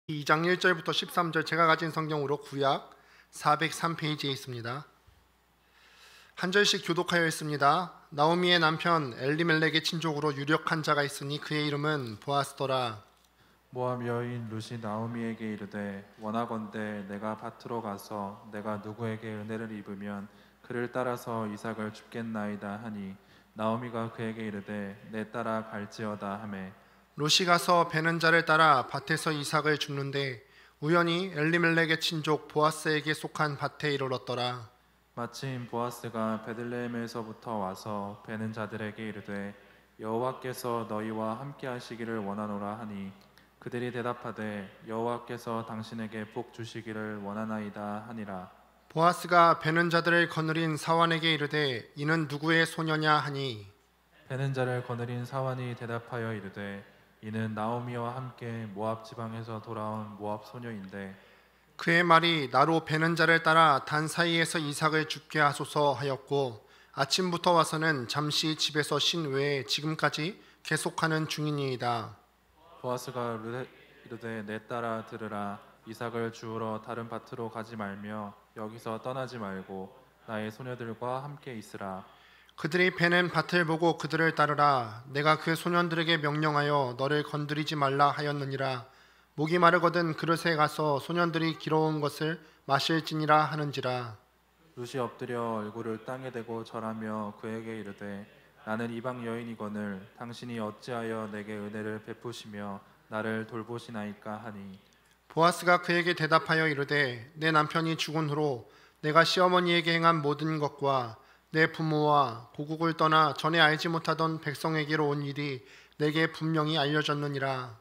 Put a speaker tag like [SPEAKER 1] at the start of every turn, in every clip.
[SPEAKER 1] 2장 1절부터 13절 제가 가진 성경으로 구약 403페이지에 있습니다. 한 절씩 교독하여 있습니다. 나오미의 남편 엘리멜렉의 친족으로 유력한 자가 있으니 그의 이름은 보아스더라.
[SPEAKER 2] 모압 여인 룻이 나오미에게 이르되 원하건대 내가 밭으로 가서 내가 누구에게 은혜를 입으면 그를 따라서 이삭을 줍겠나이다 하니 나오미가 그에게 이르되 내 따라 갈지어다 하매
[SPEAKER 1] 룻이 가서 베는 자를 따라 밭에서 이삭을 줍는데 우연히 엘리멜렉의 친족 보아스에게 속한 밭에 이르렀더라.
[SPEAKER 2] 마침 보아스가 베들레헴에서부터 와서 베는 자들에게 이르되 여호와께서 너희와 함께 하시기를 원하노라 하니 그들이 대답하되 여호와께서 당신에게 복 주시기를 원하나이다 하니라.
[SPEAKER 1] 보아스가 베는 자들을 거느린 사환에게 이르되 이는 누구의 소녀냐 하니
[SPEAKER 2] 베는 자를 거느린 사환이 대답하여 이르되 이는 나오미와 함께 모압 지방에서 돌아온 모압 소녀인데
[SPEAKER 1] 그의 말이 나로 베는 자를 따라 단 사이에서 이삭을 줍게 하소서 하였고 아침부터 와서는 잠시 집에서 쉰 외에 지금까지 계속하는 중이니이다.
[SPEAKER 2] 보아스가 이르되 내 따라 들으라. 이삭을 주우러 다른 밭으로 가지 말며 여기서 떠나지 말고 나의 소녀들과 함께 있으라.
[SPEAKER 1] 그들이 베는 밭을 보고 그들을 따르라. 내가 그 소년들에게 명령하여 너를 건드리지 말라 하였느니라. 목이 마르거든 그릇에 가서 소년들이 길어온 것을 마실지니라 하는지라.
[SPEAKER 2] 룻이 엎드려 얼굴을 땅에 대고 절하며 그에게 이르되 나는 이방 여인이거늘 당신이 어찌하여 내게 은혜를 베푸시며 나를 돌보시나이까 하니
[SPEAKER 1] 보아스가 그에게 대답하여 이르되 내 남편이 죽은 후로 내가 시어머니에게 행한 모든 것과 내 부모와 고국을 떠나 전에 알지 못하던 백성에게로 온 일이 내게 분명히 알려졌느니라.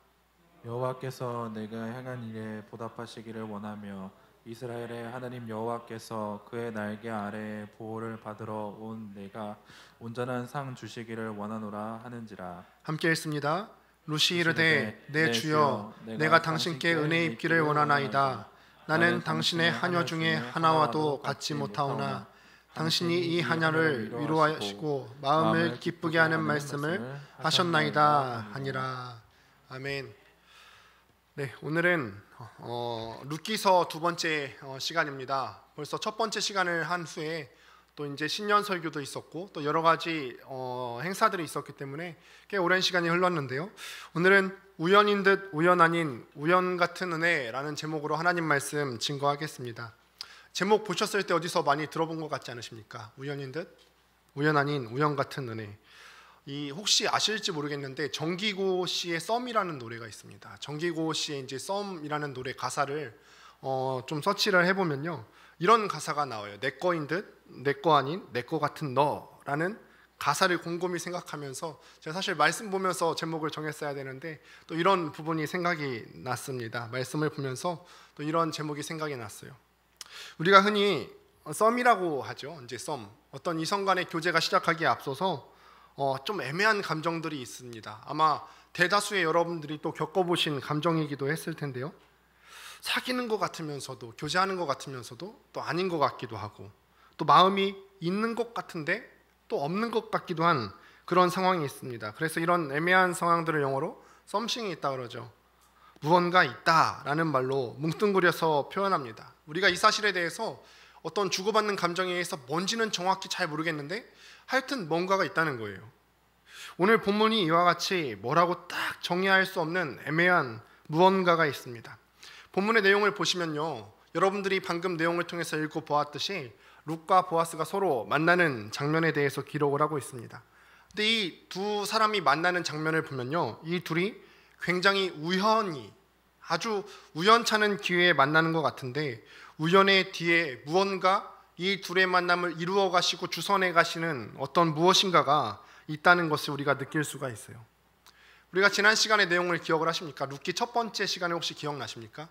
[SPEAKER 2] 여호와께서 내가 행한 일에 보답하시기를 원하며 이스라엘의 하나님 여호와께서 그의 날개 아래에 보호를 받으러 온 내가 온전한 상 주시기를 원하노라 하는지라.
[SPEAKER 1] 함께 읽습니다. 룻이 이르되 내 주여 내가 당신께 은혜 입기를 원하나이다. 나는 당신의 하녀 중에 하나와도 같지 못하오나 당신이 이 하녀를 위로하시고 마음을 기쁘게 하는 말씀을 하셨나이다 하니라. 아멘. 네, 오늘은 룻기서 두 번째 시간입니다. 벌써 첫 번째 시간을 한 후에 또 이제 신년 설교도 있었고 또 여러 가지 행사들이 있었기 때문에 꽤 오랜 시간이 흘렀는데요. 오늘은 우연인 듯 우연 아닌 우연 같은 은혜라는 제목으로 하나님 말씀 증거하겠습니다. 제목 보셨을 때 어디서 많이 들어본 것 같지 않으십니까? 우연인 듯 우연 아닌 우연 같은 은혜. 이 혹시 아실지 모르겠는데 정기고 씨의 썸이라는 노래가 있습니다. 정기고 씨의 이제 썸이라는 노래 가사를 좀 서치를 해보면요, 이런 가사가 나와요. 내 거인 듯 내 거 아닌 내 거 같은 너라는 가사를 곰곰이 생각하면서 제가 사실 말씀 보면서 제목을 정했어야 되는데 또 이런 부분이 생각이 났습니다. 말씀을 보면서 또 이런 제목이 생각이 났어요. 우리가 흔히 썸이라고 하죠. 이제 썸, 어떤 이성 간의 교제가 시작하기에 앞서서 좀 애매한 감정들이 있습니다. 아마 대다수의 여러분들이 또 겪어보신 감정이기도 했을 텐데요. 사귀는 것 같으면서도 교제하는 것 같으면서도 또 아닌 것 같기도 하고 또 마음이 있는 것 같은데 또 없는 것 같기도 한 그런 상황이 있습니다. 그래서 이런 애매한 상황들을 영어로 썸씽이 있다 그러죠. 무언가 있다라는 말로 뭉뚱그려서 표현합니다. 우리가 이 사실에 대해서 어떤 주고받는 감정에 의해서 뭔지는 정확히 잘 모르겠는데 하여튼 뭔가가 있다는 거예요. 오늘 본문이 이와 같이 뭐라고 딱 정의할 수 없는 애매한 무언가가 있습니다. 본문의 내용을 보시면요, 여러분들이 방금 내용을 통해서 읽어보았듯이 룻과 보아스가 서로 만나는 장면에 대해서 기록을 하고 있습니다. 근데 이 두 사람이 만나는 장면을 보면요, 이 둘이 굉장히 우연히 아주 우연찮은 기회에 만나는 것 같은데 우연의 뒤에 무언가 이 둘의 만남을 이루어 가시고 주선해 가시는 어떤 무엇인가가 있다는 것을 우리가 느낄 수가 있어요. 우리가 지난 시간의 내용을 기억을 하십니까? 룻기 첫 번째 시간에 혹시 기억나십니까?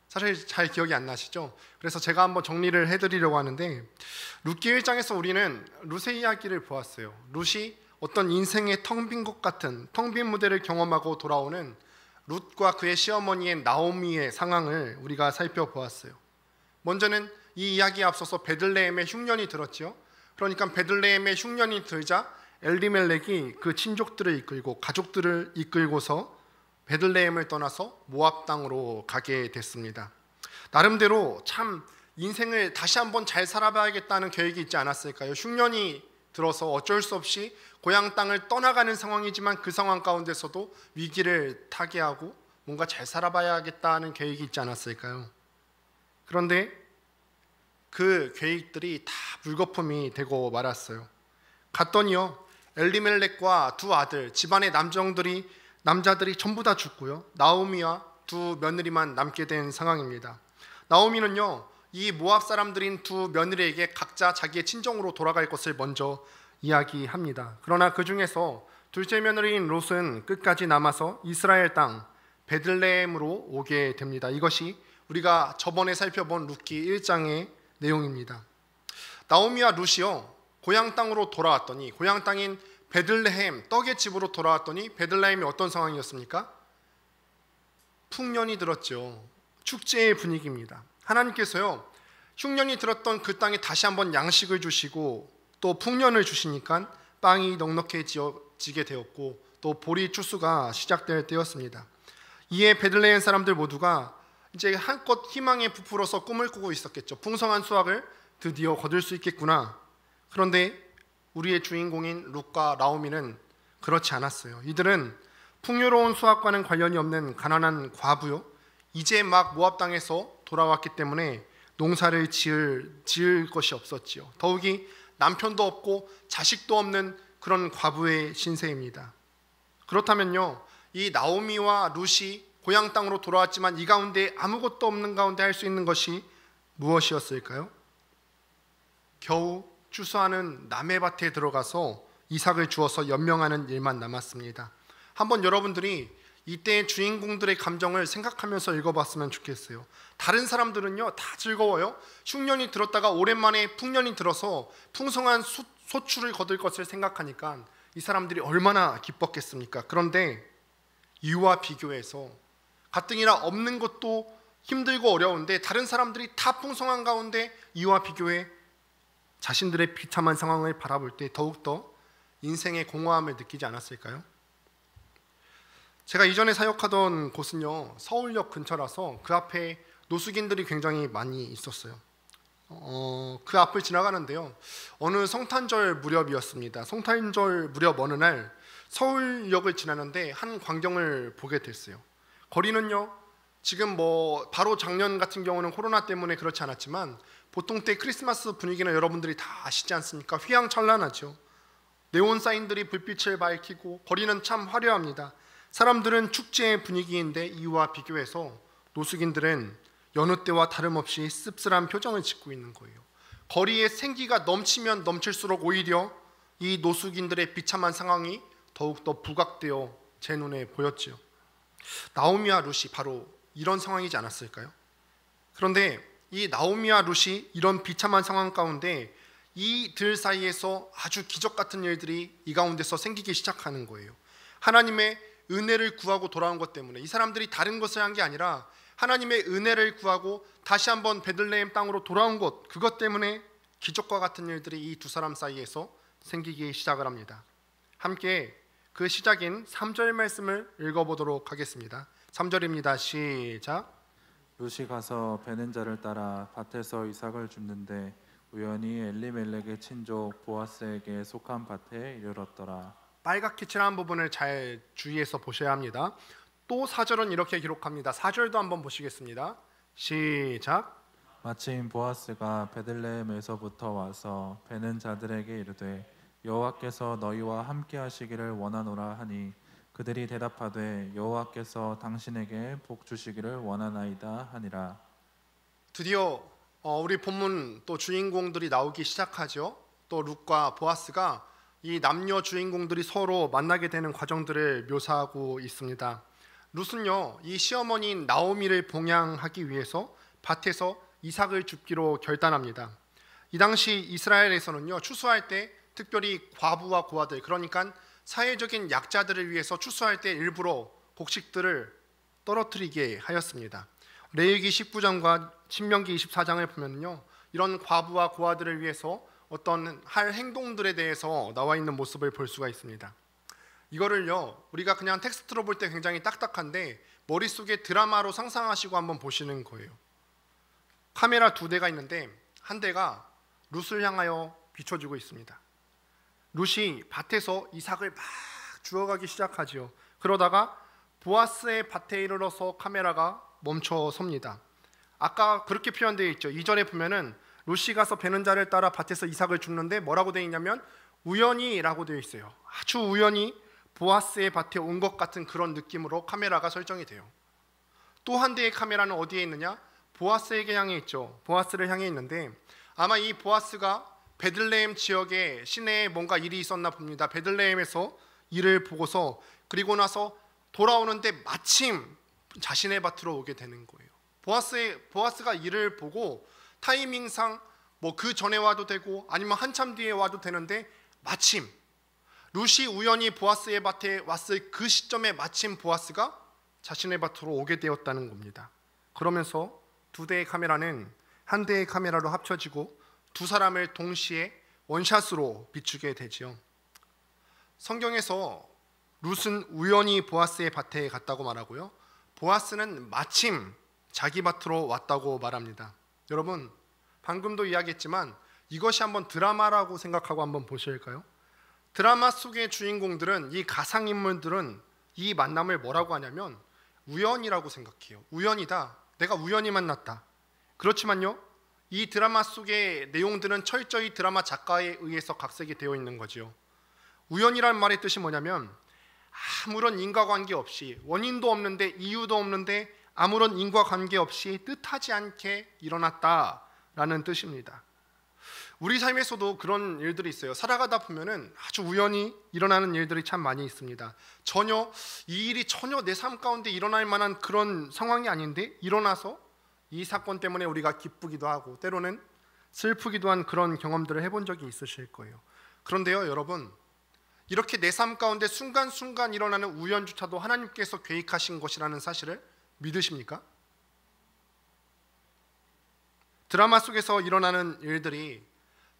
[SPEAKER 1] 사실 잘 기억이 안 나시죠? 그래서 제가 한번 정리를 해드리려고 하는데 룻기 1장에서 우리는 룻의 이야기를 보았어요. 룻이 어떤 인생의 텅 빈 것 같은 텅 빈 무대를 경험하고 돌아오는 룻과 그의 시어머니의 나오미의 상황을 우리가 살펴보았어요. 먼저는 이 이야기에 앞서서 베들레헴의 흉년이 들었죠. 그러니까 베들레헴의 흉년이 들자 엘리멜렉이 그 친족들을 이끌고 가족들을 이끌고서 베들레헴을 떠나서 모압 땅으로 가게 됐습니다. 나름대로 참 인생을 다시 한번 잘 살아봐야겠다는 계획이 있지 않았을까요? 흉년이 들어서 어쩔 수 없이 고향 땅을 떠나가는 상황이지만 그 상황 가운데서도 위기를 타개하고 뭔가 잘 살아봐야겠다는 계획이 있지 않았을까요? 그런데 그 계획들이 다 물거품이 되고 말았어요. 갔더니요, 엘리멜렉과 두 아들, 집안의 남자들이 전부 다 죽고요, 나오미와 두 며느리만 남게 된 상황입니다. 나오미는요, 이 모압 사람들인 두 며느리에게 각자 자기의 친정으로 돌아갈 것을 먼저 이야기합니다. 그러나 그 중에서 둘째 며느리인 롯은 끝까지 남아서 이스라엘 땅 베들레헴으로 오게 됩니다. 이것이 우리가 저번에 살펴본 룻기 1장의 내용입니다. 나오미와 룻이요, 고향 땅으로 돌아왔더니, 고향 땅인 베들레헴 떡의 집으로 돌아왔더니 베들레헴이 어떤 상황이었습니까? 풍년이 들었죠. 축제의 분위기입니다. 하나님께서요, 흉년이 들었던 그 땅에 다시 한번 양식을 주시고 또 풍년을 주시니까 빵이 넉넉해지게 되었고 또 보리 추수가 시작될 때였습니다. 이에 베들레헴 사람들 모두가 이제 한껏 희망에 부풀어서 꿈을 꾸고 있었겠죠. 풍성한 수확을 드디어 거둘 수 있겠구나. 그런데 우리의 주인공인 룻과 나오미는 그렇지 않았어요. 이들은 풍요로운 수확과는 관련이 없는 가난한 과부요, 이제 막 모압 땅에서 돌아왔기 때문에 농사를 지을 것이 없었지요. 더욱이 남편도 없고 자식도 없는 그런 과부의 신세입니다. 그렇다면요, 이 나오미와 룻이 고향 땅으로 돌아왔지만 이 가운데 아무것도 없는 가운데 할 수 있는 것이 무엇이었을까요? 겨우 추수하는 남의 밭에 들어가서 이삭을 주어서 연명하는 일만 남았습니다. 한번 여러분들이 이때의 주인공들의 감정을 생각하면서 읽어봤으면 좋겠어요. 다른 사람들은요, 다 즐거워요. 흉년이 들었다가 오랜만에 풍년이 들어서 풍성한 소출을 거둘 것을 생각하니까 이 사람들이 얼마나 기뻤겠습니까? 그런데 이와 비교해서 가뜩이나 없는 것도 힘들고 어려운데 다른 사람들이 다 풍성한 가운데 이와 비교해 자신들의 비참한 상황을 바라볼 때 더욱더 인생의 공허함을 느끼지 않았을까요? 제가 이전에 사역하던 곳은요, 서울역 근처라서 그 앞에 노숙인들이 굉장히 많이 있었어요. 그 앞을 지나가는데요, 어느 성탄절 무렵이었습니다. 성탄절 무렵 어느 날 서울역을 지나는데 한 광경을 보게 됐어요. 거리는요, 지금 뭐 바로 작년 같은 경우는 코로나 때문에 그렇지 않았지만 보통 때 크리스마스 분위기는 여러분들이 다 아시지 않습니까? 휘황찬란하죠. 네온 사인들이 불빛을 밝히고 거리는 참 화려합니다. 사람들은 축제의 분위기인데 이와 비교해서 노숙인들은 여느 때와 다름없이 씁쓸한 표정을 짓고 있는 거예요. 거리에 생기가 넘치면 넘칠수록 오히려 이 노숙인들의 비참한 상황이 더욱더 부각되어 제 눈에 보였지요. 나오미와 룻이 바로 이런 상황이지 않았을까요? 그런데 이 나오미와 룻이 이런 비참한 상황 가운데 이들 사이에서 아주 기적 같은 일들이 이 가운데서 생기기 시작하는 거예요. 하나님의 은혜를 구하고 돌아온 것 때문에, 이 사람들이 다른 것을 한 게 아니라 하나님의 은혜를 구하고 다시 한번 베들레헴 땅으로 돌아온 것, 그것 때문에 기적과 같은 일들이 이 두 사람 사이에서 생기기 시작을 합니다. 함께 그 시작인 3절 말씀을 읽어보도록 하겠습니다. 3절입니다. 시작.
[SPEAKER 2] 룻이 가서 베는 자를 따라 밭에서 이삭을 줍는데 우연히 엘리멜렉의 친족 보아스에게 속한 밭에 이르렀더라.
[SPEAKER 1] 빨갛게 칠한 부분을 잘 주의해서 보셔야 합니다. 또 4절은 이렇게 기록합니다. 4절도 한번 보시겠습니다. 시작.
[SPEAKER 2] 마침 보아스가 베들레헴에서부터 와서 베는 자들에게 이르되 여호와께서 너희와 함께 하시기를 원하노라 하니 그들이 대답하되 여호와께서 당신에게 복 주시기를 원하나이다 하니라.
[SPEAKER 1] 드디어 우리 본문 또 주인공들이 나오기 시작하죠. 또 룻과 보아스가 이 남녀 주인공들이 서로 만나게 되는 과정들을 묘사하고 있습니다. 룻은요, 이 시어머니인 나오미를 봉양하기 위해서 밭에서 이삭을 줍기로 결단합니다. 이 당시 이스라엘에서는요, 추수할 때 특별히 과부와 고아들, 그러니까 사회적인 약자들을 위해서 추수할 때 일부러 곡식들을 떨어뜨리게 하였습니다. 레위기 19장과 신명기 24장을 보면요, 이런 과부와 고아들을 위해서 어떤 할 행동들에 대해서 나와 있는 모습을 볼 수가 있습니다. 이거를요 우리가 그냥 텍스트로 볼 때 굉장히 딱딱한데 머릿속에 드라마로 상상하시고 한번 보시는 거예요. 카메라 두 대가 있는데 한 대가 룻을 향하여 비춰주고 있습니다. 룻이 밭에서 이삭을 막 주워가기 시작하지요. 그러다가 보아스의 밭에 이르러서 카메라가 멈춰 섭니다. 아까 그렇게 표현되어 있죠. 2절에 보면은 룻이 가서 베는 자를 따라 밭에서 이삭을 줍는데 뭐라고 되어 있냐면 우연히라고 되어 있어요. 아주 우연히 보아스의 밭에 온 것 같은 그런 느낌으로 카메라가 설정이 돼요. 또 한 대의 카메라는 어디에 있느냐? 보아스에게 향해 있죠. 보아스를 향해 있는데 아마 이 보아스가 베들레헴 지역에 시내에 뭔가 일이 있었나 봅니다. 베들레헴에서 일을 보고서 그리고 나서 돌아오는데 마침 자신의 밭으로 오게 되는 거예요. 보아스가 일을 보고 타이밍상 뭐 그 전에 와도 되고 아니면 한참 뒤에 와도 되는데 마침 룻이 우연히 보아스의 밭에 왔을 그 시점에 마침 보아스가 자신의 밭으로 오게 되었다는 겁니다. 그러면서 두 대의 카메라는 한 대의 카메라로 합쳐지고 두 사람을 동시에 원샷으로 비추게 되지요. 성경에서 룻은 우연히 보아스의 밭에 갔다고 말하고요. 보아스는 마침 자기 밭으로 왔다고 말합니다. 여러분 방금도 이야기했지만 이것이 한번 드라마라고 생각하고 한번 보실까요? 드라마 속의 주인공들은 이 가상인물들은 이 만남을 뭐라고 하냐면 우연이라고 생각해요. 우연이다. 내가 우연히 만났다. 그렇지만요. 이 드라마 속의 내용들은 철저히 드라마 작가에 의해서 각색이 되어 있는 거죠. 우연이라는 말의 뜻이 뭐냐면 아무런 인과관계 없이 원인도 없는데 이유도 없는데 아무런 인과관계 없이 뜻하지 않게 일어났다라는 뜻입니다. 우리 삶에서도 그런 일들이 있어요. 살아가다 보면은 아주 우연히 일어나는 일들이 참 많이 있습니다. 이 일이 전혀 내 삶 가운데 일어날 만한 그런 상황이 아닌데 일어나서 이 사건 때문에 우리가 기쁘기도 하고 때로는 슬프기도 한 그런 경험들을 해본 적이 있으실 거예요. 그런데요 여러분, 이렇게 내 삶 가운데 순간순간 일어나는 우연조차도 하나님께서 계획하신 것이라는 사실을 믿으십니까? 드라마 속에서 일어나는 일들이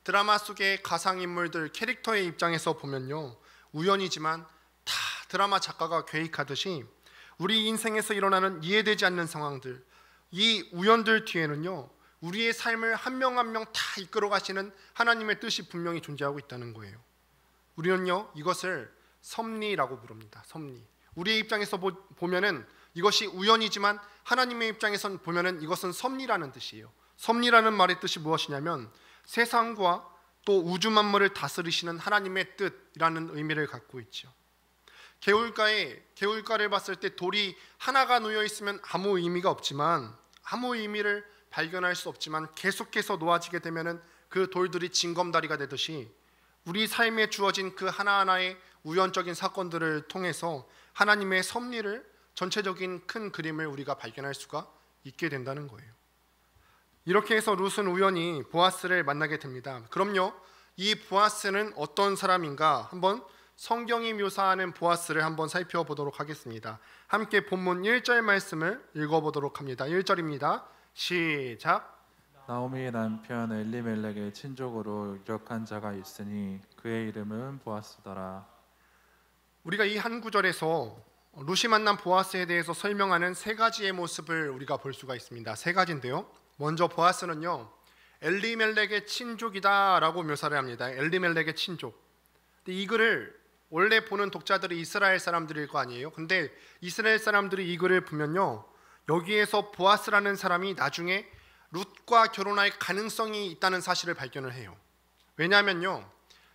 [SPEAKER 1] 드라마 속의 가상인물들 캐릭터의 입장에서 보면요 우연이지만 다 드라마 작가가 계획하듯이 우리 인생에서 일어나는 이해되지 않는 상황들, 이 우연들 뒤에는요 우리의 삶을 한 명 한 명 다 이끌어 가시는 하나님의 뜻이 분명히 존재하고 있다는 거예요. 우리는요 이것을 섭리라고 부릅니다. 섭리. 우리의 입장에서 보면은 이것이 우연이지만 하나님의 입장에서 보면은 이것은 섭리라는 뜻이에요. 섭리라는 말의 뜻이 무엇이냐면 세상과 또 우주 만물을 다스리시는 하나님의 뜻이라는 의미를 갖고 있죠. 개울가를 봤을 때 돌이 하나가 놓여 있으면 아무 의미가 없지만 아무 의미를 발견할 수 없지만 계속해서 놓아지게 되면은 그 돌들이 징검다리가 되듯이 우리 삶에 주어진 그 하나하나의 우연적인 사건들을 통해서 하나님의 섭리를 전체적인 큰 그림을 우리가 발견할 수가 있게 된다는 거예요. 이렇게 해서 룻은 우연히 보아스를 만나게 됩니다. 그럼요, 이 보아스는 어떤 사람인가 한번 성경이 묘사하는 보아스를 한번 살펴보도록 하겠습니다. 함께 본문 1절 말씀을 읽어보도록 합니다. 1절입니다. 시작.
[SPEAKER 2] 나오미의 남편 엘리멜렉의 친족으로 유력한 자가 있으니 그의 이름은 보아스더라.
[SPEAKER 1] 우리가 이 한 구절에서 룻이 만난 보아스에 대해서 설명하는 세 가지의 모습을 우리가 볼 수가 있습니다. 세 가지인데요. 먼저 보아스는요 엘리멜렉의 친족이다라고 묘사를 합니다. 엘리멜렉의 친족. 근데 이 글을 원래 보는 독자들이 이스라엘 사람들일 거 아니에요. 근데 이스라엘 사람들이 이 글을 보면요 여기에서 보아스라는 사람이 나중에 룻과 결혼할 가능성이 있다는 사실을 발견을 해요. 왜냐하면요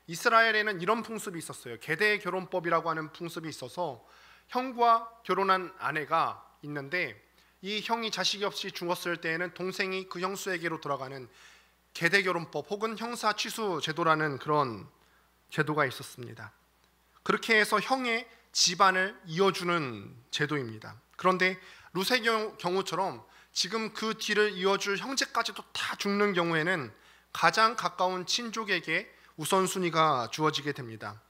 [SPEAKER 1] 이스라엘에는 이런 풍습이 있었어요. 계대 결혼법이라고 하는 풍습이 있어서 형과 결혼한 아내가 있는데 이 형이 자식이 없이 죽었을 때에는 동생이 그 형수에게로 돌아가는 계대결혼법 혹은 형사취수 제도라는 그런 제도가 있었습니다. 그렇게 해서 형의 집안을 이어주는 제도입니다. 그런데 룻의 경우처럼 지금 그 뒤를 이어줄 형제까지도 다 죽는 경우에는 가장 가까운 친족에게 우선순위가 주어지게 됩니다.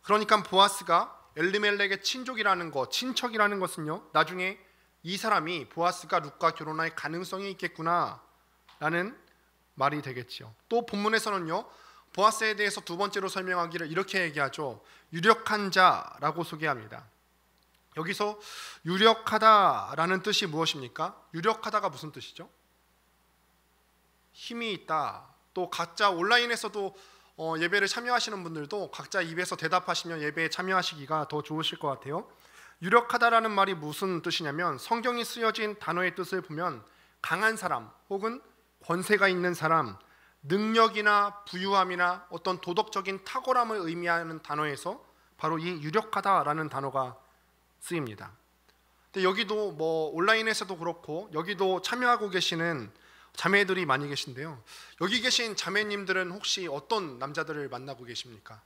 [SPEAKER 1] 그러니까 보아스가 엘리멜렉의 친족이라는 것, 친척이라는 것은요 나중에 이 사람이 보아스가 룻과 결혼할 가능성이 있겠구나 라는 말이 되겠죠. 또 본문에서는요 보아스에 대해서 두 번째로 설명하기를 이렇게 얘기하죠. 유력한 자라고 소개합니다. 여기서 유력하다라는 뜻이 무엇입니까? 유력하다가 무슨 뜻이죠? 힘이 있다. 또 각자 온라인에서도 예배를 참여하시는 분들도 각자 입에서 대답하시면 예배에 참여하시기가 더 좋으실 것 같아요. 유력하다라는 말이 무슨 뜻이냐면 성경이 쓰여진 단어의 뜻을 보면 강한 사람 혹은 권세가 있는 사람, 능력이나 부유함이나 어떤 도덕적인 탁월함을 의미하는 단어에서 바로 이 유력하다라는 단어가 쓰입니다. 근데 여기도 뭐 온라인에서도 그렇고 여기도 참여하고 계시는 자매들이 많이 계신데요. 여기 계신 자매님들은 혹시 어떤 남자들을 만나고 계십니까?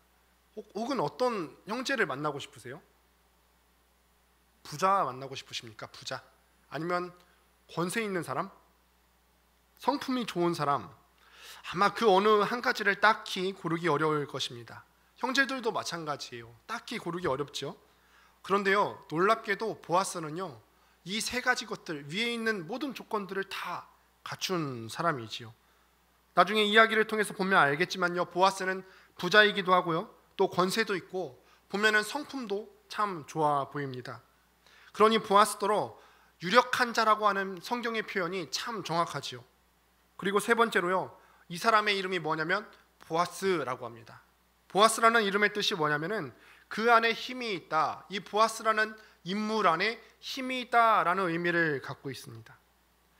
[SPEAKER 1] 혹은 어떤 형제를 만나고 싶으세요? 부자 만나고 싶으십니까? 부자? 아니면 권세 있는 사람? 성품이 좋은 사람? 아마 그 어느 한 가지를 딱히 고르기 어려울 것입니다. 형제들도 마찬가지예요. 딱히 고르기 어렵죠. 그런데요, 놀랍게도 보아스는요, 이 세 가지 것들 위에 있는 모든 조건들을 다 갖춘 사람이지요. 나중에 이야기를 통해서 보면 알겠지만요, 보아스는 부자이기도 하고요, 또 권세도 있고 보면은 성품도 참 좋아 보입니다. 그러니 보아스더러 유력한 자라고 하는 성경의 표현이 참 정확하지요. 그리고 세 번째로요, 이 사람의 이름이 뭐냐면 보아스라고 합니다. 보아스라는 이름의 뜻이 뭐냐면은 그 안에 힘이 있다. 이 보아스라는 인물 안에 힘이 있다라는 의미를 갖고 있습니다.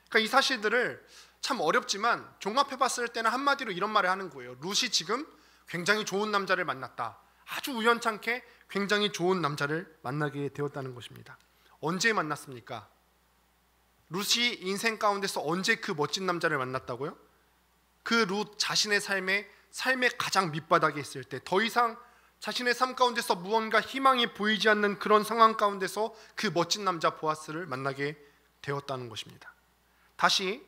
[SPEAKER 1] 그러니까 이 사실들을 참 어렵지만 종합해 봤을 때는 한마디로 이런 말을 하는 거예요. 룻이 지금 굉장히 좋은 남자를 만났다. 아주 우연찮게 굉장히 좋은 남자를 만나게 되었다는 것입니다. 언제 만났습니까? 룻이 인생 가운데서 언제 그 멋진 남자를 만났다고요? 그 룻 자신의 삶의 가장 밑바닥에 있을 때, 더 이상 자신의 삶 가운데서 무언가 희망이 보이지 않는 그런 상황 가운데서 그 멋진 남자 보아스를 만나게 되었다는 것입니다. 다시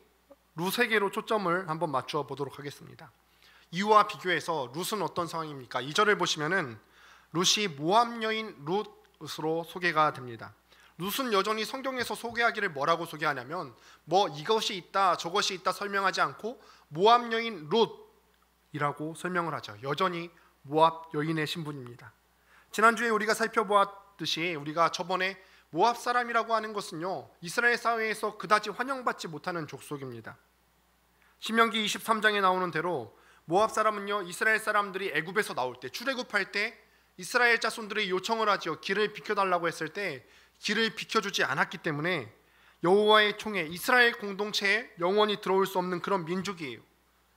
[SPEAKER 1] 룻에게로 초점을 한번 맞추어 보도록 하겠습니다. 이와 비교해서 룻은 어떤 상황입니까? 2절을 보시면은 룻이 모압 여인 룻으로 소개가 됩니다. 룻은 여전히 성경에서 소개하기를 뭐라고 소개하냐면 뭐 이것이 있다 저것이 있다 설명하지 않고 모압 여인 룻이라고 설명을 하죠. 여전히 모압 여인의 신분입니다. 지난주에 우리가 살펴보았듯이 우리가 저번에 모압 사람이라고 하는 것은요, 이스라엘 사회에서 그다지 환영받지 못하는 족속입니다. 신명기 23장에 나오는 대로 모압 사람은요, 이스라엘 사람들이 애굽에서 나올 때, 출애굽할 때 이스라엘 자손들이 요청을 하죠. 길을 비켜달라고 했을 때 길을 비켜주지 않았기 때문에 여호와의 총회, 이스라엘 공동체에 영원히 들어올 수 없는 그런 민족이에요.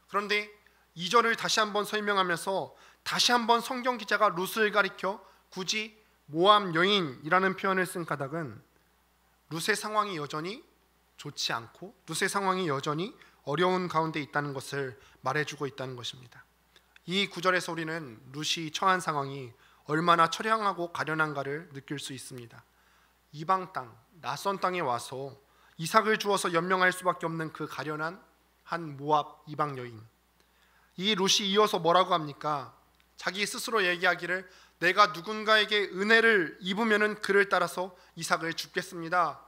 [SPEAKER 1] 그런데 2절을 다시 한번 설명하면서 다시 한번 성경 기자가 룻을 가리켜 굳이 모압 여인이라는 표현을 쓴 까닭은 룻의 상황이 여전히 좋지 않고 룻의 상황이 여전히 어려운 가운데 있다는 것을 말해주고 있다는 것입니다. 이 구절에서 우리는 룻이 처한 상황이 얼마나 처량하고 가련한가를 느낄 수 있습니다. 이방 땅, 낯선 땅에 와서 이삭을 주어서 연명할 수밖에 없는 그 가련한 한 모압 이방 여인. 이 룻이 이어서 뭐라고 합니까? 자기 스스로 얘기하기를 내가 누군가에게 은혜를 입으면은 그를 따라서 이삭을 줍겠습니다.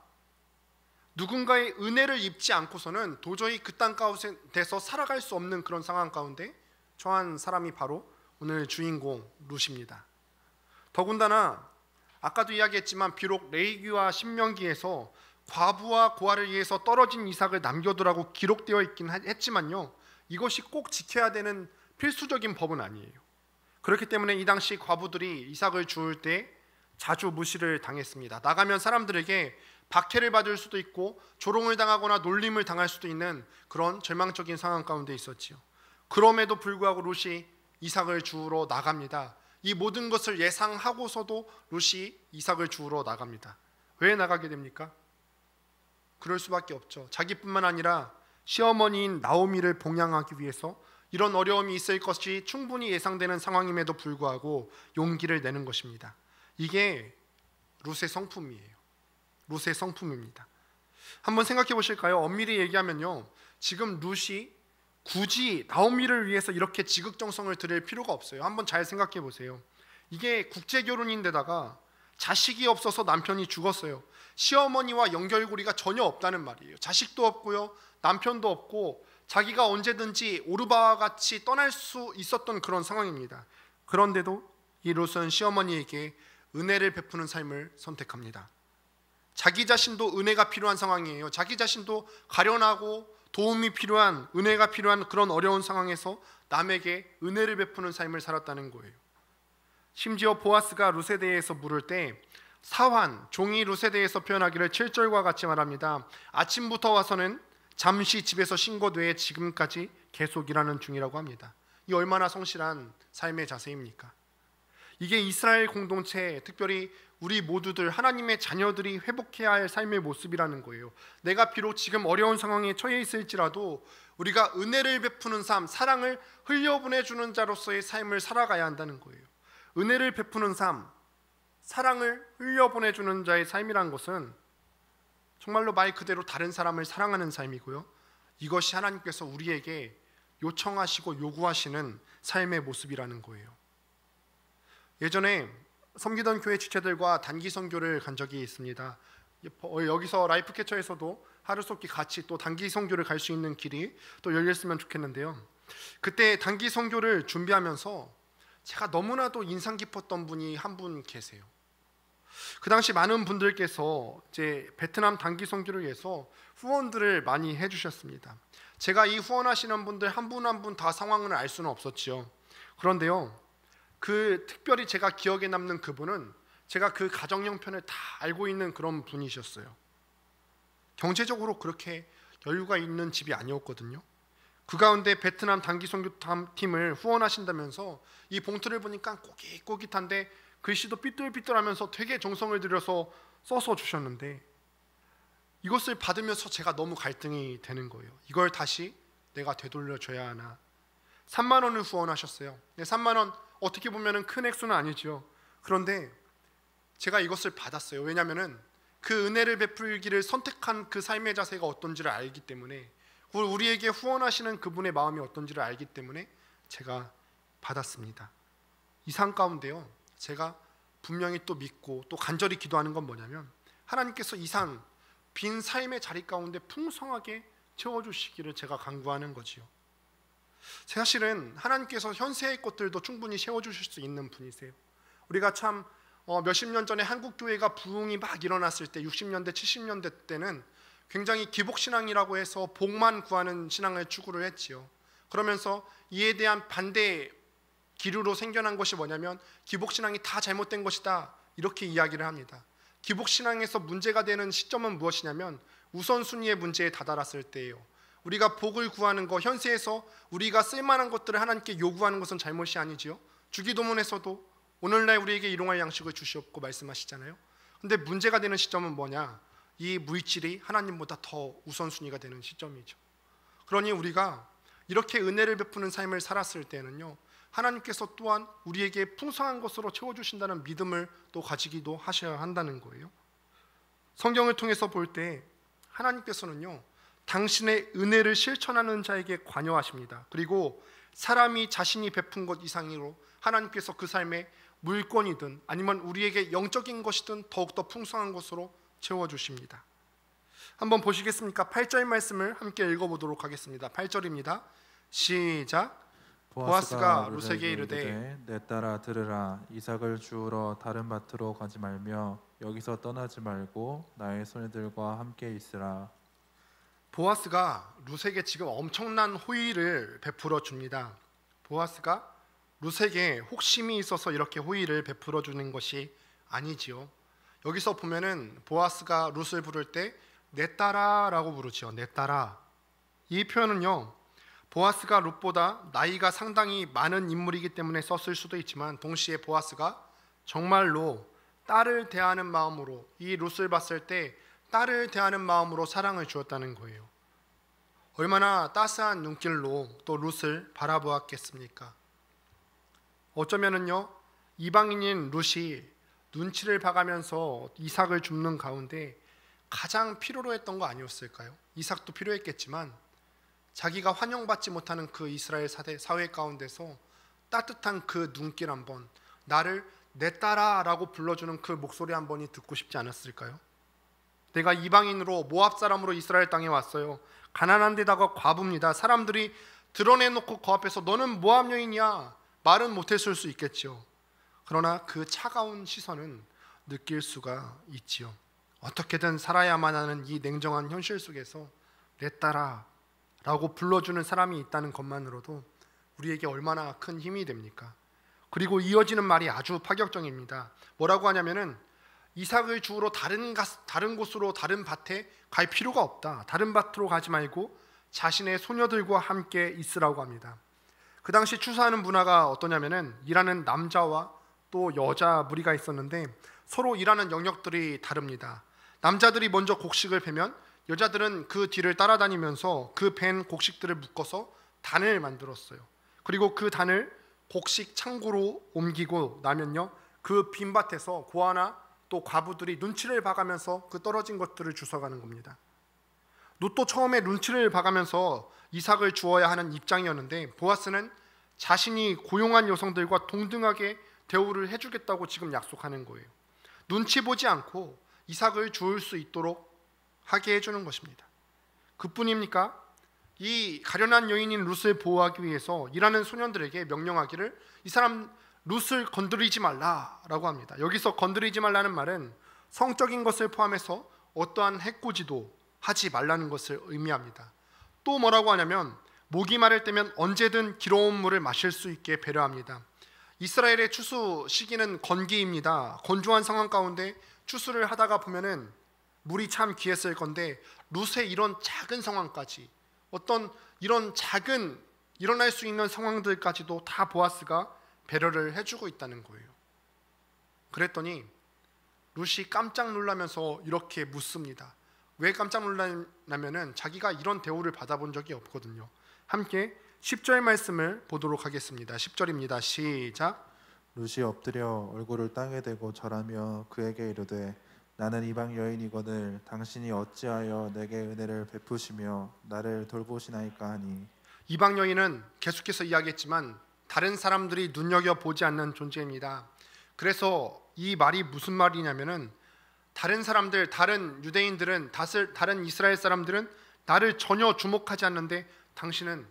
[SPEAKER 1] 누군가의 은혜를 입지 않고서는 도저히 그 땅 가운데서 살아갈 수 없는 그런 상황 가운데 처한 사람이 바로 오늘 주인공 룻입니다. 더군다나 아까도 이야기했지만 비록 레위기와 신명기에서 과부와 고아를 위해서 떨어진 이삭을 남겨두라고 기록되어 있긴 했지만요, 이것이 꼭 지켜야 되는 필수적인 법은 아니에요. 그렇기 때문에 이 당시 과부들이 이삭을 주울 때 자주 무시를 당했습니다. 나가면 사람들에게 박해를 받을 수도 있고 조롱을 당하거나 놀림을 당할 수도 있는 그런 절망적인 상황 가운데 있었지요. 그럼에도 불구하고 룻이 이삭을 주우러 나갑니다. 이 모든 것을 예상하고서도 룻이 이삭을 주우러 나갑니다. 왜 나가게 됩니까? 그럴 수밖에 없죠. 자기뿐만 아니라 시어머니인 나오미를 봉양하기 위해서 이런 어려움이 있을 것이 충분히 예상되는 상황임에도 불구하고 용기를 내는 것입니다. 이게 룻의 성품이에요. 룻의 성품입니다. 한번 생각해 보실까요? 엄밀히 얘기하면요, 지금 룻이 굳이 나오미를 위해서 이렇게 지극정성을 들일 필요가 없어요. 한번 잘 생각해 보세요. 이게 국제결혼인데다가 자식이 없어서 남편이 죽었어요. 시어머니와 연결고리가 전혀 없다는 말이에요. 자식도 없고요, 남편도 없고 자기가 언제든지 오르바와 같이 떠날 수 있었던 그런 상황입니다. 그런데도 이 롯은 시어머니에게 은혜를 베푸는 삶을 선택합니다. 자기 자신도 은혜가 필요한 상황이에요. 자기 자신도 가련하고 도움이 필요한, 은혜가 필요한 그런 어려운 상황에서 남에게 은혜를 베푸는 삶을 살았다는 거예요. 심지어 보아스가 룻에 대해서 물을 때 사환, 종이 룻에 대해서 표현하기를 7절과 같이 말합니다. 아침부터 와서는 잠시 집에서 쉰 것 외에 지금까지 계속 일하는 중이라고 합니다. 이 얼마나 성실한 삶의 자세입니까? 이게 이스라엘 공동체, 특별히 우리 모두들, 하나님의 자녀들이 회복해야 할 삶의 모습이라는 거예요. 내가 비록 지금 어려운 상황에 처해 있을지라도 우리가 은혜를 베푸는 삶, 사랑을 흘려보내주는 자로서의 삶을 살아가야 한다는 거예요. 은혜를 베푸는 삶, 사랑을 흘려보내주는 자의 삶이란 것은 정말로 말 그대로 다른 사람을 사랑하는 삶이고요. 이것이 하나님께서 우리에게 요청하시고 요구하시는 삶의 모습이라는 거예요. 예전에 섬기던 교회 지체들과 단기 선교를 간 적이 있습니다. 여기서 라이프 캐쳐에서도 하루속히 같이 또 단기 선교를 갈 수 있는 길이 또 열렸으면 좋겠는데요. 그때 단기 선교를 준비하면서 제가 너무나도 인상 깊었던 분이 한 분 계세요. 그 당시 많은 분들께서 이제 베트남 단기 선교를 위해서 후원들을 많이 해주셨습니다. 제가 이 후원하시는 분들 한 분 한 분 다 상황을 알 수는 없었지요. 그런데요, 그 특별히 제가 기억에 남는 그분은 제가 그 가정 형편을 다 알고 있는 그런 분이셨어요. 경제적으로 그렇게 여유가 있는 집이 아니었거든요. 그 가운데 베트남 단기 선교 팀을 후원하신다면서 이 봉투를 보니까 꼬깃꼬깃한데 글씨도 삐뚤삐뚤하면서 되게 정성을 들여서 써서 주셨는데 이것을 받으면서 제가 너무 갈등이 되는 거예요. 이걸 다시 내가 되돌려줘야 하나. 3만 원을 후원하셨어요. 3만 원 어떻게 보면 큰 액수는 아니죠. 그런데 제가 이것을 받았어요. 왜냐하면 그 은혜를 베풀기를 선택한 그 삶의 자세가 어떤지를 알기 때문에, 우리에게 후원하시는 그분의 마음이 어떤지를 알기 때문에 제가 받았습니다. 이 삶 가운데요, 제가 분명히 또 믿고 또 간절히 기도하는 건 뭐냐면 하나님께서 이 삶, 빈 삶의 자리 가운데 풍성하게 채워주시기를 제가 간구하는 거지요. 사실은 하나님께서 현세의 것들도 충분히 채워주실 수 있는 분이세요. 우리가 참 몇십 년 전에 한국 교회가 부흥이 막 일어났을 때 60년대 70년대 때는 굉장히 기복신앙이라고 해서 복만 구하는 신앙을 추구를 했지요. 그러면서 이에 대한 반대 기류로 생겨난 것이 뭐냐면 기복신앙이 다 잘못된 것이다, 이렇게 이야기를 합니다. 기복신앙에서 문제가 되는 시점은 무엇이냐면 우선순위의 문제에 다다랐을 때예요. 우리가 복을 구하는 것, 현세에서 우리가 쓸만한 것들을 하나님께 요구하는 것은 잘못이 아니지요. 주기도문에서도 오늘날 우리에게 일용할 양식을 주시옵고 말씀하시잖아요. 근데 문제가 되는 시점은 뭐냐? 이 물질이 하나님보다 더 우선순위가 되는 시점이죠. 그러니 우리가 이렇게 은혜를 베푸는 삶을 살았을 때는요, 하나님께서 또한 우리에게 풍성한 것으로 채워주신다는 믿음을 또 가지기도 하셔야 한다는 거예요. 성경을 통해서 볼 때 하나님께서는요, 당신의 은혜를 실천하는 자에게 관여하십니다. 그리고 사람이 자신이 베푼 것 이상으로 하나님께서 그 삶에 물건이든 아니면 우리에게 영적인 것이든 더욱더 풍성한 것으로 채워주십니다. 한번 보시겠습니까? 8절 말씀을 함께 읽어보도록 하겠습니다. 8절입니다. 시작. 보아스가 룻에게 이르되
[SPEAKER 2] 내 딸아 들으라. 이삭을 주우러 다른 밭으로 가지 말며 여기서 떠나지 말고 나의 손들과 함께 있으라.
[SPEAKER 1] 보아스가 룻에게 지금 엄청난 호의를 베풀어 줍니다. 보아스가 룻에게 혹심이 있어서 이렇게 호의를 베풀어 주는 것이 아니지요. 여기서 보면은 보아스가 룻을 부를 때 내 딸아라고 부르지요. 내 딸아. 이 표현은요, 보아스가 룻보다 나이가 상당히 많은 인물이기 때문에 썼을 수도 있지만 동시에 보아스가 정말로 딸을 대하는 마음으로, 이 룻을 봤을 때 딸을 대하는 마음으로 사랑을 주었다는 거예요. 얼마나 따스한 눈길로 또 룻을 바라보았겠습니까? 어쩌면은요, 이방인인 룻이 눈치를 봐가면서 이삭을 줍는 가운데 가장 필요로 했던 거 아니었을까요? 이삭도 필요했겠지만 자기가 환영받지 못하는 그 이스라엘 사회 가운데서 따뜻한 그 눈길 한번, 나를 내 딸아라고 불러주는 그 목소리 한 번이 듣고 싶지 않았을까요? 내가 이방인으로 모압 사람으로 이스라엘 땅에 왔어요. 가난한 데다가 과부입니다. 사람들이 드러내놓고 그 앞에서 너는 모압 여인이야 말은 못했을 수 있겠죠. 그러나 그 차가운 시선은 느낄 수가 있지요. 어떻게든 살아야만 하는 이 냉정한 현실 속에서 내 딸아 라고 불러주는 사람이 있다는 것만으로도 우리에게 얼마나 큰 힘이 됩니까? 그리고 이어지는 말이 아주 파격적입니다. 뭐라고 하냐면은 이삭을 주우러 다른 곳으로 다른 밭에 갈 필요가 없다. 다른 밭으로 가지 말고 자신의 소녀들과 함께 있으라고 합니다. 그 당시 추수하는 문화가 어떠냐면은 일하는 남자와 또 여자 무리가 있었는데 서로 일하는 영역들이 다릅니다. 남자들이 먼저 곡식을 베면 여자들은 그 뒤를 따라다니면서 그 벤 곡식들을 묶어서 단을 만들었어요. 그리고 그 단을 곡식 창고로 옮기고 나면요, 그 빈밭에서 고아나 또 과부들이 눈치를 봐가면서 그 떨어진 것들을 주워가는 겁니다. 롯도 처음에 눈치를 봐가면서 이삭을 주어야 하는 입장이었는데 보아스는 자신이 고용한 여성들과 동등하게 대우를 해주겠다고 지금 약속하는 거예요. 눈치 보지 않고 이삭을 주울 수 있도록 하게 해주는 것입니다. 그뿐입니까? 이 가련한 여인인 룻을 보호하기 위해서 일하는 소년들에게 명령하기를 이 사람 룻을 건드리지 말라라고 합니다. 여기서 건드리지 말라는 말은 성적인 것을 포함해서 어떠한 해코지도 하지 말라는 것을 의미합니다. 또 뭐라고 하냐면 목이 마를 때면 언제든 기러운 물을 마실 수 있게 배려합니다. 이스라엘의 추수 시기는 건기입니다. 건조한 상황 가운데 추수를 하다가 보면은 물이 참 귀했을 건데 룻의 이런 작은 상황까지 어떤 이런 작은 일어날 수 있는 상황들까지도 다 보아스가 배려를 해주고 있다는 거예요. 그랬더니 룻이 깜짝 놀라면서 이렇게 묻습니다. 왜 깜짝 놀라냐면은 자기가 이런 대우를 받아본 적이 없거든요. 함께 10절 말씀을 보도록 하겠습니다. 10절입니다. 시작.
[SPEAKER 2] 룻이 엎드려 얼굴을 땅에 대고 절하며 그에게 이르되 나는 이방 여인이거늘 당신이 어찌하여 내게 은혜를 베푸시며 나를 돌보시나이까 하니.
[SPEAKER 1] 이방 여인은 계속해서 이야기했지만 다른 사람들이 눈여겨보지 않는 존재입니다. 그래서 이 말이 무슨 말이냐면은 다른 사람들, 다른 유대인들은, 다른 이스라엘 사람들은 나를 전혀 주목하지 않는데 당신은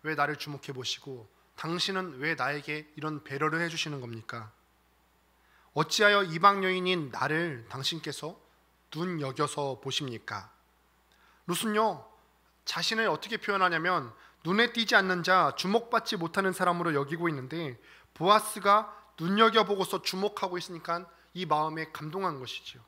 [SPEAKER 1] 왜 나를 주목해 보시고 당신은 왜 나에게 이런 배려를 해주시는 겁니까? 어찌하여 이방 여인인 나를 당신께서 눈여겨서 보십니까? 룻은요 자신을 어떻게 표현하냐면 눈에 띄지 않는 자, 주목받지 못하는 사람으로 여기고 있는데 보아스가 눈여겨보고서 주목하고 있으니까 이 마음에 감동한 것이죠.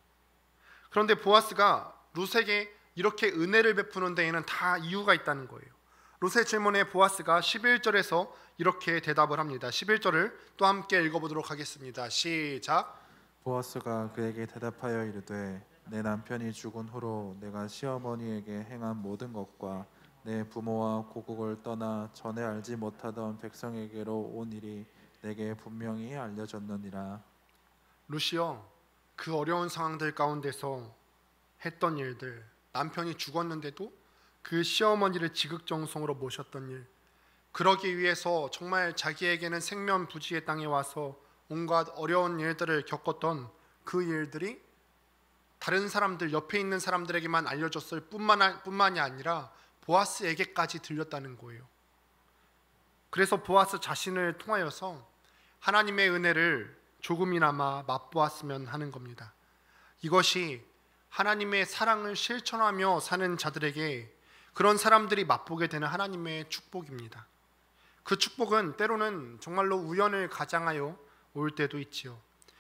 [SPEAKER 1] 그런데 보아스가 룻에게 이렇게 은혜를 베푸는 데에는 다 이유가 있다는 거예요. 룻의 질문에 보아스가 11절에서 이렇게 대답을 합니다. 11절을 또 함께 읽어보도록 하겠습니다. 시작.
[SPEAKER 2] 보아스가 그에게 대답하여 이르되 내 남편이 죽은 후로 내가 시어머니에게 행한 모든 것과 내 부모와 고국을 떠나 전에 알지 못하던 백성에게로 온 일이 내게 분명히 알려졌느니라.
[SPEAKER 1] 룻이요 그 어려운 상황들 가운데서 했던 일들, 남편이 죽었는데도 그 시어머니를 지극정성으로 모셨던 일, 그러기 위해서 정말 자기에게는 생면부지의 땅에 와서 온갖 어려운 일들을 겪었던 그 일들이 다른 사람들, 옆에 있는 사람들에게만 알려졌을 뿐만이 아니라 보아스에게까지 들렸다는 거예요. 그래서 보아스 자신을 통하여서 하나님의 은혜를 조금이나마 맛보았으면 하는 겁니다. 이것이 하나님의 사랑을 실천하며 사는 자들에게, 그런 사람들이 맛보게 되는 하나님의 축복입니다. 그 축복은 때로는 정말로 우연을 가장하여 올 때도 있지요.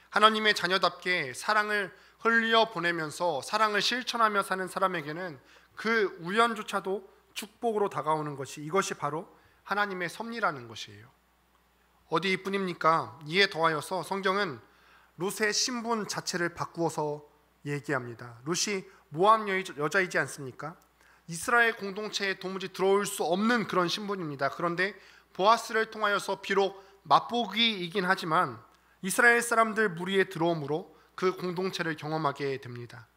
[SPEAKER 1] 하나님의 자녀답게 사랑을 흘려 보내면서 사랑을 실천하며 사는 사람에게는 그 우연조차도 축복으로 다가오는 것이, 이것이 바로 하나님의 섭리라는 것이에요. 어디뿐입니까? 이에 더하여서 성경은 룻의 신분 자체를 바꾸어서 얘기합니다. 룻이 모압 여자이지 않습니까? 이스라엘 공동체에 도무지 들어올 수 없는 그런 신분입니다. 그런데 보아스를 통하여서 비록 맛보기이긴 하지만 이스라엘 사람들 무리에 들어옴으로 그 공동체를 경험하게 됩니다.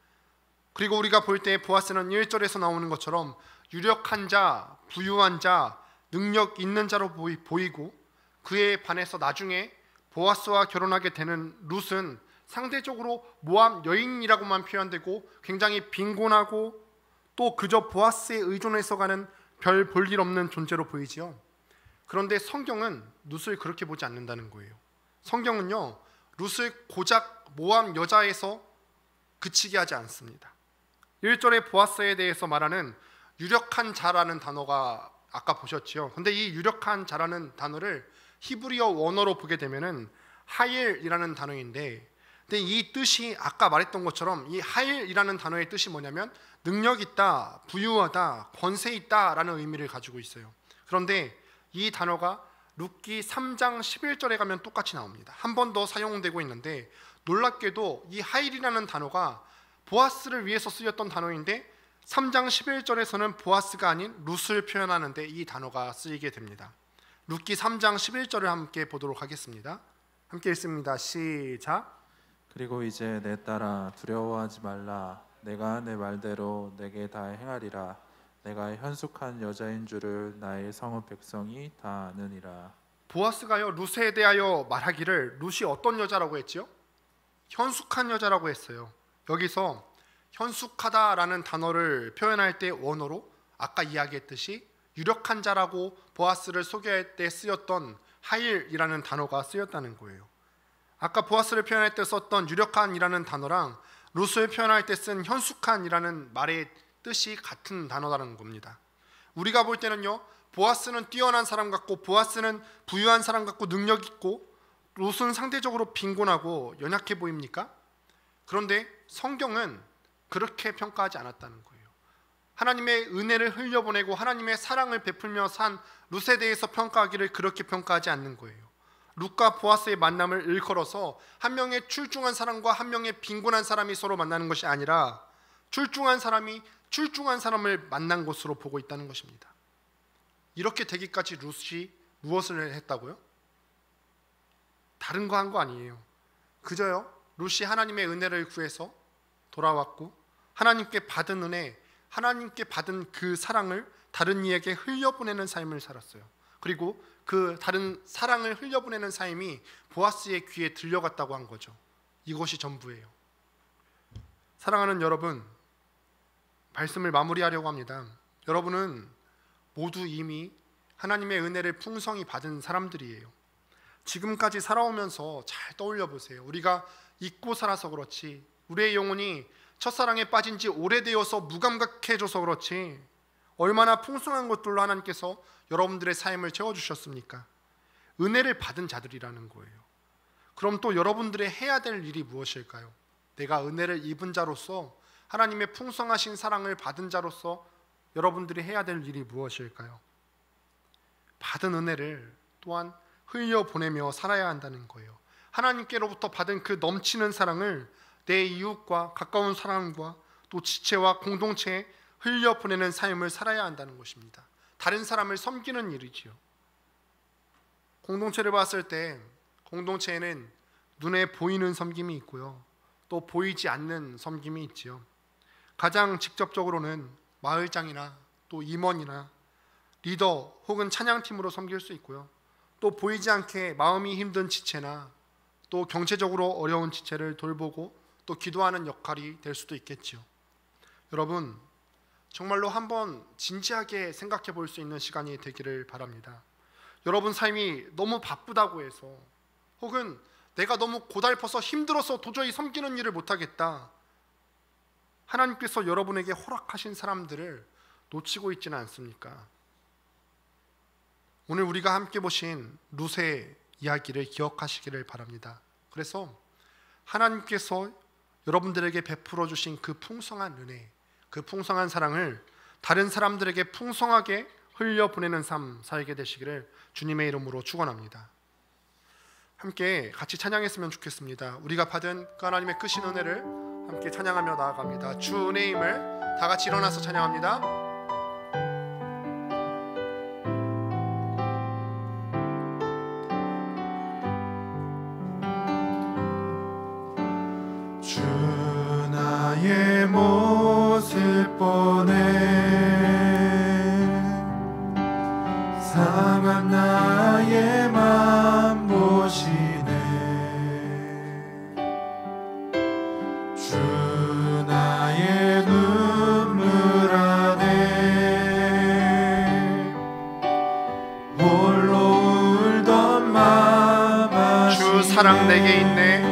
[SPEAKER 1] 그리고 우리가 볼 때 보아스는 1절에서 나오는 것처럼 유력한 자, 부유한 자, 능력 있는 자로 보이고 그에 반해서 나중에 보아스와 결혼하게 되는 룻은 상대적으로 모함 여인이라고만 표현되고 굉장히 빈곤하고 또 그저 보아스에 의존해서 가는 별 볼 일 없는 존재로 보이지요. 그런데 성경은 룻을 그렇게 보지 않는다는 거예요. 성경은요, 룻을 고작 모함 여자에서 그치게 하지 않습니다. 1절에 보아스에 대해서 말하는 유력한 자라는 단어가 아까 보셨죠. 근데 이 유력한 자라는 단어를 히브리어 원어로 보게 되면은 하일이라는 단어인데, 근데 이 뜻이 아까 말했던 것처럼 이 하일이라는 단어의 뜻이 뭐냐면 능력 있다, 부유하다, 권세 있다라는 의미를 가지고 있어요. 그런데 이 단어가 룻기 3장 11절에 가면 똑같이 나옵니다. 한 번 더 사용되고 있는데, 놀랍게도 이 하일이라는 단어가 보아스를 위해서 쓰였던 단어인데 3장 11절에서는 보아스가 아닌 룻을 표현하는데 이 단어가 쓰이게 됩니다. 룻기 3장 11절을 함께 보도록 하겠습니다. 함께 읽습니다. 시작.
[SPEAKER 2] 그리고 이제 내 딸아 두려워하지 말라. 내가 내 말대로 내게 다 행하리라. 내가 현숙한 여자인 줄을 나의 성읍 백성이 다 아느니라.
[SPEAKER 1] 보아스가요, 룻에 대하여 말하기를 룻이 어떤 여자라고 했지요? 현숙한 여자라고 했어요. 여기서 현숙하다라는 단어를 표현할 때 원어로 아까 이야기했듯이 유력한 자라고 보아스를 소개할 때 쓰였던 하일이라는 단어가 쓰였다는 거예요. 아까 보아스를 표현할 때 썼던 유력한이라는 단어랑 룻을 표현할 때 쓴 현숙한이라는 말의 뜻이 같은 단어라는 겁니다. 우리가 볼 때는요, 보아스는 뛰어난 사람 같고 보아스는 부유한 사람 같고 능력 있고 룻은 상대적으로 빈곤하고 연약해 보입니까? 그런데 성경은 그렇게 평가하지 않았다는 거예요. 하나님의 은혜를 흘려보내고 하나님의 사랑을 베풀며 산 룻에 대해서 평가하기를 그렇게 평가하지 않는 거예요. 룻과 보아스의 만남을 일컬어서 한 명의 출중한 사람과 한 명의 빈곤한 사람이 서로 만나는 것이 아니라 출중한 사람이 출중한 사람을 만난 것으로 보고 있다는 것입니다. 이렇게 되기까지 룻이 무엇을 했다고요? 다른 거 한 거 아니에요. 그저요, 룻이 하나님의 은혜를 구해서 돌아왔고 하나님께 받은 은혜, 하나님께 받은 그 사랑을 다른 이에게 흘려보내는 삶을 살았어요. 그리고 그 다른 사랑을 흘려보내는 삶이 보아스의 귀에 들려갔다고 한 거죠. 이것이 전부예요. 사랑하는 여러분, 말씀을 마무리하려고 합니다. 여러분은 모두 이미 하나님의 은혜를 풍성히 받은 사람들이에요. 지금까지 살아오면서 잘 떠올려 보세요. 우리가 잊고 살아서 그렇지, 우리의 영혼이 첫사랑에 빠진 지 오래되어서 무감각해져서 그렇지, 얼마나 풍성한 것들로 하나님께서 여러분들의 삶을 채워주셨습니까? 은혜를 받은 자들이라는 거예요. 그럼 또 여러분들의 해야 될 일이 무엇일까요? 내가 은혜를 입은 자로서, 하나님의 풍성하신 사랑을 받은 자로서 여러분들이 해야 될 일이 무엇일까요? 받은 은혜를 또한 흘려보내며 살아야 한다는 거예요. 하나님께로부터 받은 그 넘치는 사랑을 내 이웃과 가까운 사람과 또 지체와 공동체에 흘려보내는 삶을 살아야 한다는 것입니다. 다른 사람을 섬기는 일이지요. 공동체를 봤을 때 공동체에는 눈에 보이는 섬김이 있고요, 또 보이지 않는 섬김이 있지요. 가장 직접적으로는 마을장이나 또 임원이나 리더 혹은 찬양팀으로 섬길 수 있고요, 또 보이지 않게 마음이 힘든 지체나 또 경제적으로 어려운 지체를 돌보고 또 기도하는 역할이 될 수도 있겠지요. 여러분, 정말로 한번 진지하게 생각해 볼 수 있는 시간이 되기를 바랍니다. 여러분 삶이 너무 바쁘다고 해서, 혹은 내가 너무 고달퍼서 힘들어서 도저히 섬기는 일을 못하겠다, 하나님께서 여러분에게 허락하신 사람들을 놓치고 있지는 않습니까? 오늘 우리가 함께 보신 룻의 이야기를 기억하시기를 바랍니다. 그래서 하나님께서 여러분들에게 베풀어 주신 그 풍성한 은혜, 그 풍성한 사랑을 다른 사람들에게 풍성하게 흘려보내는 삶 살게 되시기를 주님의 이름으로 축원합니다. 함께 같이 찬양했으면 좋겠습니다. 우리가 받은 그 하나님의 크신 은혜를 함께 찬양하며 나아갑니다. 주 은혜임을 다 같이 일어나서 찬양합니다.
[SPEAKER 2] 주 나의 모습 보네, 상한 나의 맘 보시네.
[SPEAKER 1] 사랑 내게 있네.